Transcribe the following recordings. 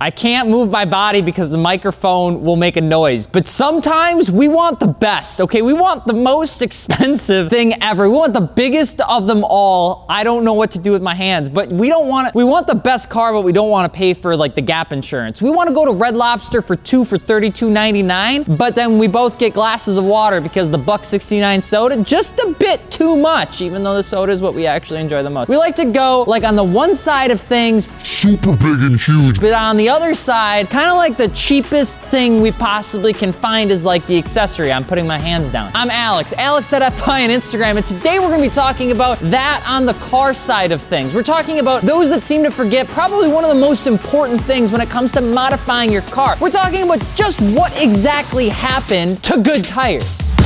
I can't move my body because the microphone will make a noise. But sometimes we want the best, okay? We want the most expensive thing ever. We want the biggest of them all. I don't know what to do with my hands, but we want the best car, but we don't want to pay for like the Gap insurance. We want to go to Red Lobster for $32.99, but then we both get glasses of water because the $1.69 soda, just a bit too much, even though the soda is what we actually enjoy the most. We like to go like on the one side of things, super big and huge, but on the other side, kind of like the cheapest thing we possibly can find is like the accessory. I'm putting my hands down. I'm Alex at FI on Instagram, and today we're gonna be talking about that on the car side of things. We're talking about those that seem to forget probably one of the most important things when it comes to modifying your car. We're talking about just what exactly happened to good tires.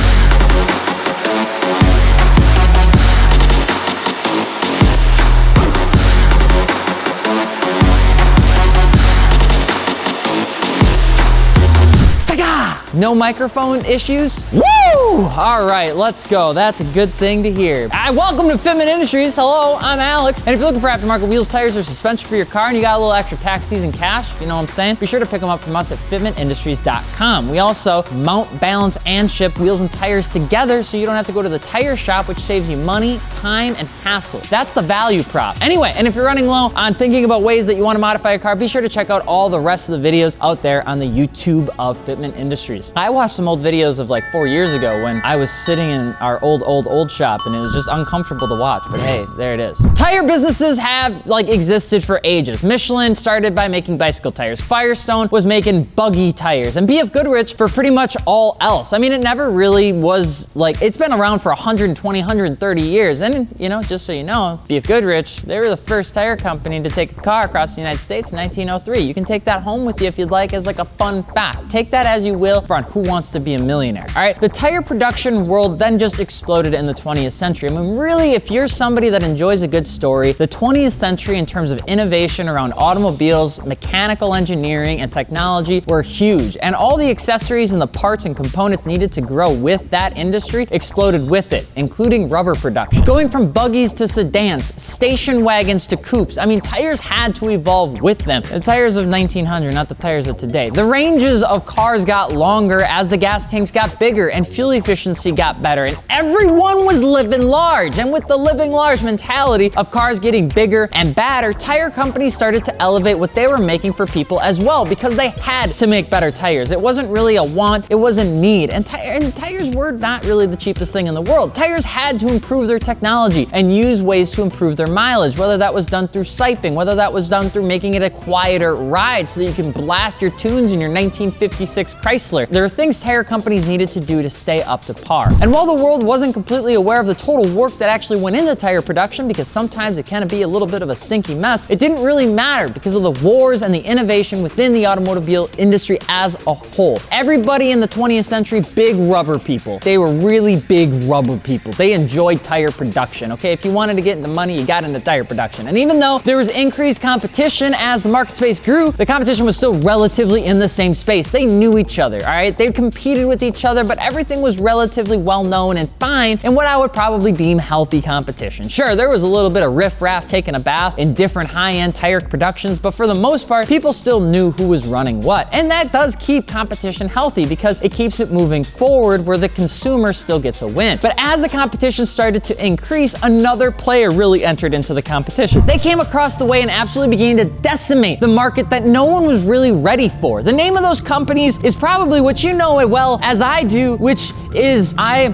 No microphone issues? Woo! All right, let's go. That's a good thing to hear. Welcome to Fitment Industries. Hello, I'm Alex. And if you're looking for aftermarket wheels, tires, or suspension for your car, and you got a little extra tax season cash, you know what I'm saying? Be sure to pick them up from us at fitmentindustries.com. We also mount, balance, and ship wheels and tires together so you don't have to go to the tire shop, which saves you money, time, and hassle. That's the value prop. Anyway, and if you're running low on thinking about ways that you want to modify your car, be sure to check out all the rest of the videos out there on the YouTube of Fitment Industries. I watched some old videos of like 4 years ago when I was sitting in our old shop, and it was just uncomfortable to watch, but hey, there it is. Tire businesses have like existed for ages. Michelin started by making bicycle tires. Firestone was making buggy tires, and BF Goodrich for pretty much all else. I mean, it never really was like, it's been around for 120, 130 years, and you know, just so you know, BF Goodrich, they were the first tire company to take a car across the United States in 1903. You can take that home with you if you'd like as like a fun fact. Take that as you will for on Who Wants to Be a Millionaire. All right, the tire production world then just exploded in the 20th century. I mean, really, if you're somebody that enjoys a good story, the 20th century in terms of innovation around automobiles, mechanical engineering, and technology were huge. And all the accessories and the parts and components needed to grow with that industry exploded with it, including rubber production. Going from buggies to sedans, station wagons to coupes, I mean, tires had to evolve with them. The tires of 1900, not the tires of today. The ranges of cars got longer as the gas tanks got bigger and fuel efficiency got better, and everyone was living large. And with the living large mentality of cars getting bigger and badder, tire companies started to elevate what they were making for people as well, because they had to make better tires. It wasn't really a want, it was a need. And tires were not really the cheapest thing in the world. Tires had to improve their technology and use ways to improve their mileage, whether that was done through siping, whether that was done through making it a quieter ride so that you can blast your tunes in your 1956 Chrysler. There are things tire companies needed to do to stay up to par. And while the world wasn't completely aware of the total work that actually went into tire production, because sometimes it can be a little bit of a stinky mess, it didn't really matter because of the wars and the innovation within the automobile industry as a whole. Everybody in the 20th century, big rubber people. They were really big rubber people. They enjoyed tire production, okay? If you wanted to get into money, you got into tire production. And even though there was increased competition as the market space grew, the competition was still relatively in the same space. They knew each other, all right? They competed with each other, but everything was relatively well known and fine in what I would probably deem healthy competition. Sure, there was a little bit of riff-raff taking a bath in different high-end tire productions, but for the most part, people still knew who was running what. And that does keep competition healthy because it keeps it moving forward where the consumer still gets a win. But as the competition started to increase, another player really entered into the competition. They came across the way and absolutely began to decimate the market that no one was really ready for. The name of those companies is probably what you know as well as I do, which is I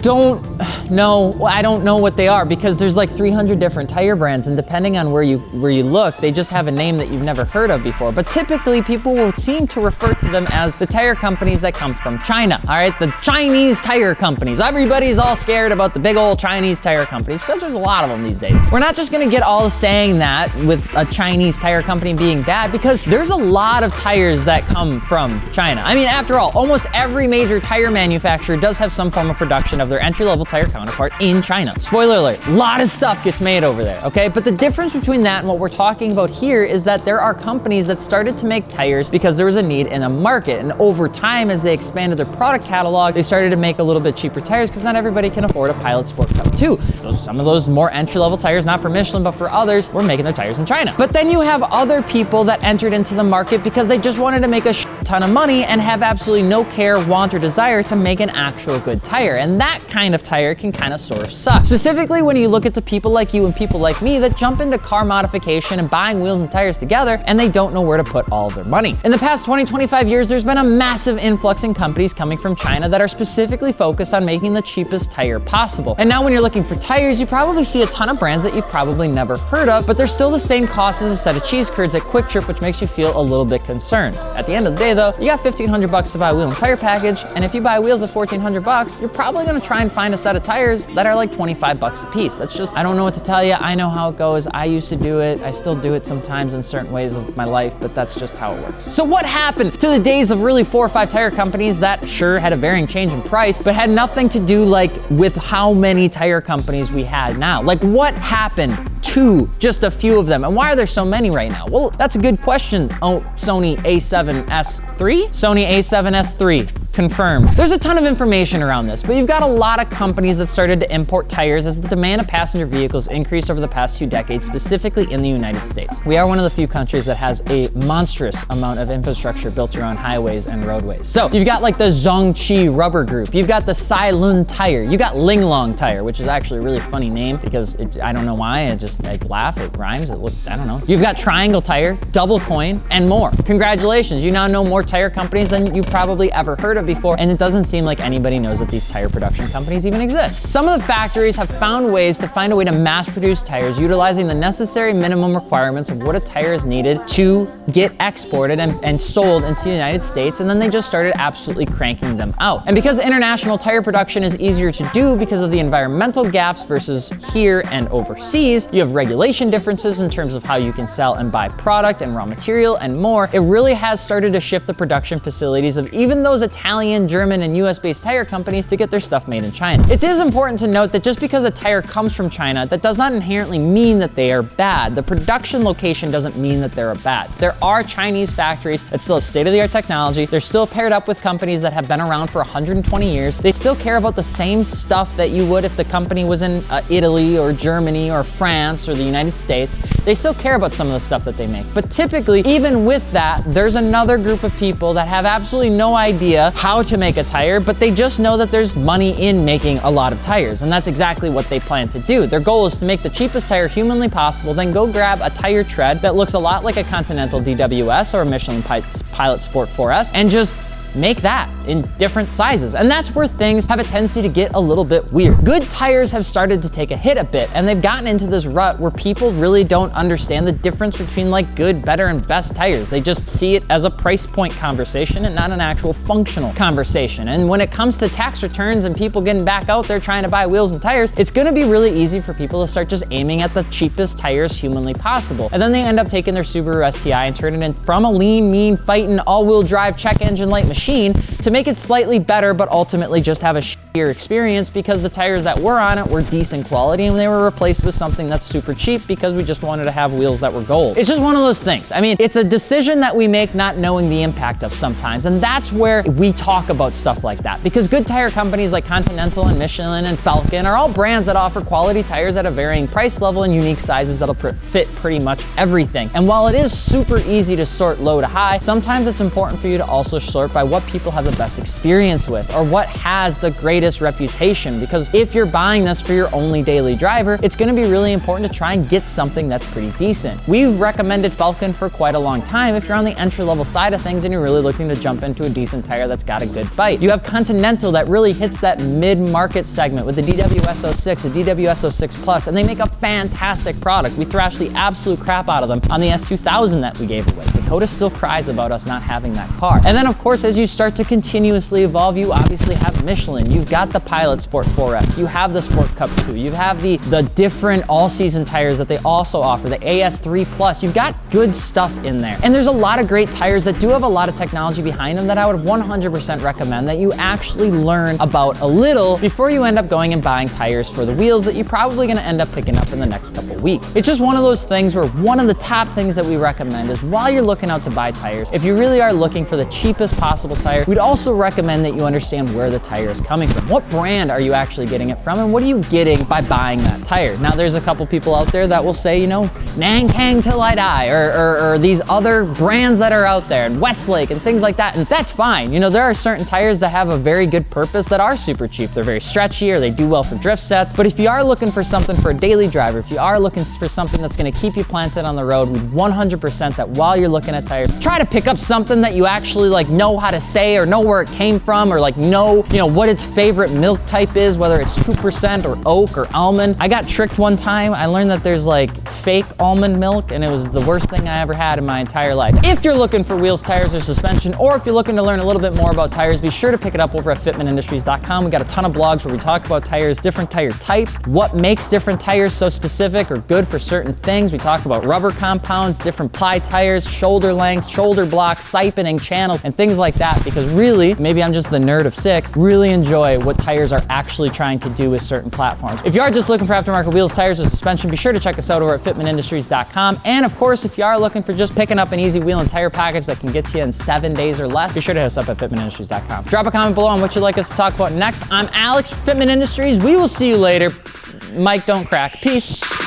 don't know what they are, because there's like 300 different tire brands, and depending on where you look, they just have a name that you've never heard of before. But typically people will seem to refer to them as the tire companies that come from China. All right, the Chinese tire companies. Everybody's all scared about the big old Chinese tire companies because there's a lot of them these days. We're not just gonna get all saying that with a Chinese tire company being bad, because there's a lot of tires that come from China. I mean, after all, almost every major tire manufacturer does have some form of production of their entry-level tire counterpart in China. Spoiler alert, a lot of stuff gets made over there, okay? But the difference between that and what we're talking about here is that there are companies that started to make tires because there was a need in a market. And over time, as they expanded their product catalog, they started to make a little bit cheaper tires because not everybody can afford a Pilot Sport Cup 2. So some of those more entry-level tires, not for Michelin, but for others, were making their tires in China. But then you have other people that entered into the market because they just wanted to make a ton of money and have absolutely no care, want, or desire to make an actual good tire. And that kind of tire can kind of sort of suck. Specifically when you look at the people like you and people like me that jump into car modification and buying wheels and tires together, and they don't know where to put all of their money. In the past 20, 25 years, there's been a massive influx in companies coming from China that are specifically focused on making the cheapest tire possible. And now when you're looking for tires, you probably see a ton of brands that you've probably never heard of, but they're still the same cost as a set of cheese curds at Quick Trip, which makes you feel a little bit concerned. At the end of the day though, you got $1,500 to buy a wheel and tire package, and if you buy wheels at $1,400, you're probably gonna try and find a set of tires that are like $25 a piece. That's just, I don't know what to tell you. I know how it goes. I used to do it. I still do it sometimes in certain ways of my life, but that's just how it works. So what happened to the days of really 4 or 5 tire companies that sure had a varying change in price, but had nothing to do like with how many tire companies we had now? Like what happened to just a few of them? And why are there so many right now? Well, that's a good question. Oh, Sony A7S3? Sony A7S3. Confirmed. There's a ton of information around this, but you've got a lot of companies that started to import tires as the demand of passenger vehicles increased over the past few decades, specifically in the United States. We are one of the few countries that has a monstrous amount of infrastructure built around highways and roadways. So you've got like the Zhongqi Rubber Group, you've got the Sailun Tire, you got Linglong Tire, which is actually a really funny name because I don't know why, I laugh, it rhymes, it looks, I don't know. You've got Triangle Tire, Double Coin, and more. Congratulations, you now know more tire companies than you've probably ever heard of before, and it doesn't seem like anybody knows that these tire production companies even exist. Some of the factories have found ways to find a way to mass produce tires utilizing the necessary minimum requirements of what a tire is needed to get exported and sold into the United States, and then they just started absolutely cranking them out. And because international tire production is easier to do because of the environmental gaps versus here and overseas, you have regulation differences in terms of how you can sell and buy product and raw material and more. It really has started to shift the production facilities of even those Italian, German, and US-based tire companies to get their stuff made in China. It is important to note that just because a tire comes from China, that does not inherently mean that they are bad. The production location doesn't mean that they're bad. There are Chinese factories that still have state-of-the-art technology. They're still paired up with companies that have been around for 120 years. They still care about the same stuff that you would if the company was in Italy or Germany or France or the United States. They still care about some of the stuff that they make. But typically, even with that, there's another group of people that have absolutely no idea how to make a tire, but they just know that there's money in making a lot of tires, and that's exactly what they plan to do. Their goal is to make the cheapest tire humanly possible, then go grab a tire tread that looks a lot like a Continental DWS or a Michelin Pilot Sport 4S, and just make that in different sizes. And that's where things have a tendency to get a little bit weird. Good tires have started to take a hit a bit, and they've gotten into this rut where people really don't understand the difference between like good, better, and best tires. They just see it as a price point conversation and not an actual functional conversation. And when it comes to tax returns and people getting back out there trying to buy wheels and tires, it's gonna be really easy for people to start just aiming at the cheapest tires humanly possible. And then they end up taking their Subaru STI and turning it from a lean, mean, fighting, all-wheel drive, check engine light machine to make it slightly better, but ultimately just have a shittier experience because the tires that were on it were decent quality and they were replaced with something that's super cheap because we just wanted to have wheels that were gold. It's just one of those things. I mean, it's a decision that we make not knowing the impact of sometimes, and that's where we talk about stuff like that, because good tire companies like Continental and Michelin and Falken are all brands that offer quality tires at a varying price level and unique sizes that'll fit pretty much everything. And while it is super easy to sort low to high, sometimes it's important for you to also sort by what people have the best experience with or what has the greatest reputation, because if you're buying this for your only daily driver, it's going to be really important to try and get something that's pretty decent. We've recommended Falken for quite a long time if you're on the entry-level side of things and you're really looking to jump into a decent tire that's got a good bite. You have Continental that really hits that mid-market segment with the DWS06, the DWS06 Plus, and they make a fantastic product. We thrashed the absolute crap out of them on the S2000 that we gave away. Dakota still cries about us not having that car. And then of course, as you you start to continuously evolve, you obviously have Michelin, you've got the Pilot Sport 4S, you have the Sport Cup 2, you have the different all-season tires that they also offer, the AS3 Plus. You've got good stuff in there. And there's a lot of great tires that do have a lot of technology behind them that I would 100% recommend that you actually learn about a little before you end up going and buying tires for the wheels that you're probably gonna end up picking up in the next couple weeks. It's just one of those things where one of the top things that we recommend is while you're looking out to buy tires, if you really are looking for the cheapest possible tire, we'd also recommend that you understand where the tire is coming from. What brand are you actually getting it from, and what are you getting by buying that tire? Now, there's a couple people out there that will say, you know, Nankang till I die, or these other brands that are out there, and Westlake and things like that, and that's fine. You know, there are certain tires that have a very good purpose that are super cheap. They're very stretchy, or they do well for drift sets. But if you are looking for something for a daily driver, if you are looking for something that's gonna keep you planted on the road, we'd 100% that while you're looking at tires, try to pick up something that you actually like know how to say, or know where it came from, or like know, you know, what its favorite milk type is, whether it's 2% or oat or almond. I got tricked one time. I learned that there's like fake almond milk, and it was the worst thing I ever had in my entire life. If you're looking for wheels, tires, or suspension, or if you're looking to learn a little bit more about tires, be sure to pick it up over at fitmentindustries.com. We got a ton of blogs where we talk about tires, different tire types, what makes different tires so specific or good for certain things. We talk about rubber compounds, different ply tires, shoulder lengths, shoulder blocks, siphoning channels, and things like that, because really, maybe I'm just the nerd of 6, really enjoy what tires are actually trying to do with certain platforms. If you are just looking for aftermarket wheels, tires, or suspension, be sure to check us out over at fitmentindustries.com. And of course, if you are looking for just picking up an easy wheel and tire package that can get to you in 7 days or less, be sure to hit us up at fitmentindustries.com. Drop a comment below on what you'd like us to talk about next. I'm Alex, Fitment Industries. We will see you later. Mike, don't crack. Peace.